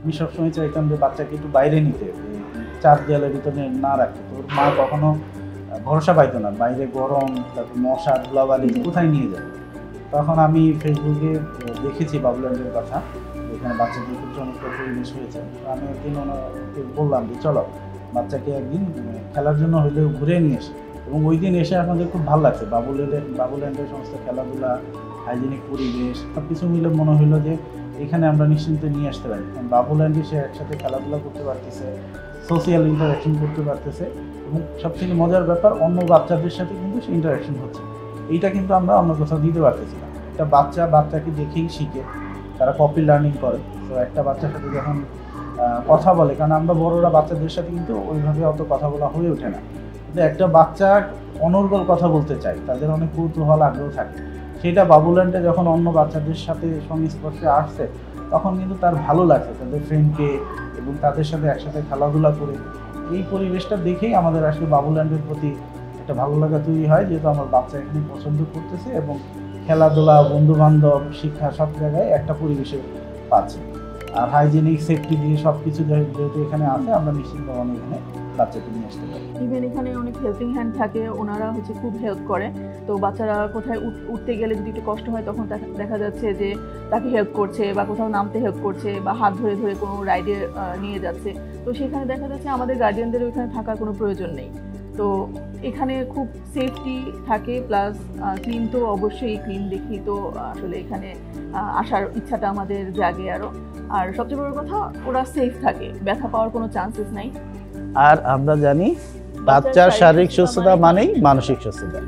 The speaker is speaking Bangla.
আমি সবসময় চাইতাম যে বাচ্চাকে একটু বাইরে নিতে, চার দেয়ালের ভিতরে না রাখতে। তোর মা কখনো ভরসা পাইতো না, বাইরে গরম, তারপর মশা ধুলাবালি কোথায় নিয়ে যাবে। তখন আমি ফেসবুকে দেখেছি বাবুল্যান্ডের কথা, এখানে বাচ্চাদের খুব চমৎকার পরিবেশ হয়েছে। আমি একদিন ওনাকে বললাম যে চলো বাচ্চাকে একদিন খেলার জন্য হইলেও ঘুরে নিয়ে এসে। এবং ওই দিন এসে আমাদের খুব ভালো লাগছে। বাবুল্যান্ডের সমস্ত খেলাধুলা, হাইজেনিক পরিবেশ সব কিছু মিলে মনে হলো যে এখানে আমরা নিশ্চিন্তে নিয়ে আসতে পারি। কারণ বাবুল্যান্ডে সে একসাথে খেলাধুলা করতে পারতেছে, সোশিয়াল ইন্টারাকশন করতে পারতেছে, এবং সবথেকে মজার ব্যাপার অন্য বাচ্চাদের সাথে কিন্তু সে ইন্টারাকশন হচ্ছে। এইটা কিন্তু আমরা অন্য কোথাও দিতে পারতেছি না। একটা বাচ্চাকে দেখেই শিখে, তারা কপি লার্নিং করে। তো একটা বাচ্চার সাথে যখন কথা বলে, কারণ আমরা বড়রা বাচ্চাদের সাথে কিন্তু ওইভাবে অত কথা বলা হয়ে ওঠে না, কিন্তু একটা বাচ্চা অনর্গল কথা বলতে চায়, তাদের অনেক কৌতূহল আগ্রহ থাকে। সেটা বাবুল্যান্ডে যখন অন্য বাচ্চাদের সাথে সংস্পর্শে আসছে, তখন কিন্তু তার ভালো লাগছে তাদের ফ্রেন্ডকে এবং তাদের সাথে একসাথে খেলাধুলা করে। এই পরিবেশটা দেখেই আমাদের আসলে বাবুল্যান্ডের প্রতি একটা ভালো লাগা তৈরি হয়, যেহেতু আমার বাচ্চা এখানে পছন্দ করতেছে এবং খেলাধুলা, বন্ধুবান্ধব, শিক্ষা সব জায়গায় একটা পরিবেশে পাচ্ছে। আর হাইজেনিক সেফটি দিয়ে সব কিছু যেহেতু এখানে আছে, আমরা নিশ্চিতভাবে এখানে বাচ্চাকে নিয়ে আসতে পারি। ইভেন এখানে অনেক হেল্পিং হ্যান্ড থাকে, ওনারা খুব হেল্প করে। তো বাচ্চারা কোথায় উঠতে গেলে যদি একটু কষ্ট হয়, তখন দেখা যাচ্ছে যে তাকে হেল্প করছে, বা কোথাও নামতে হেল্প করছে, বা হাত ধরে ধরে কোনো রাইডে নিয়ে যাচ্ছে। তো সেখানে দেখা যাচ্ছে আমাদের গার্ডিয়ানদের ওইখানে থাকার কোনো প্রয়োজন নেই। তো এখানে খুব সেফটি থাকে, প্লাস ক্লিন তো অবশ্যই ক্লিন দেখি, তো আসলে এখানে আসার ইচ্ছাটা আমাদের জাগে আরও। আর সবচেয়ে বড় কথা, ওরা সেফ থাকে, ব্যথা পাওয়ার কোনো চান্সেস নাই। আর আমরা জানি বাচ্চার শারীরিক সুস্থতা মানেই মানসিক সুস্থতা।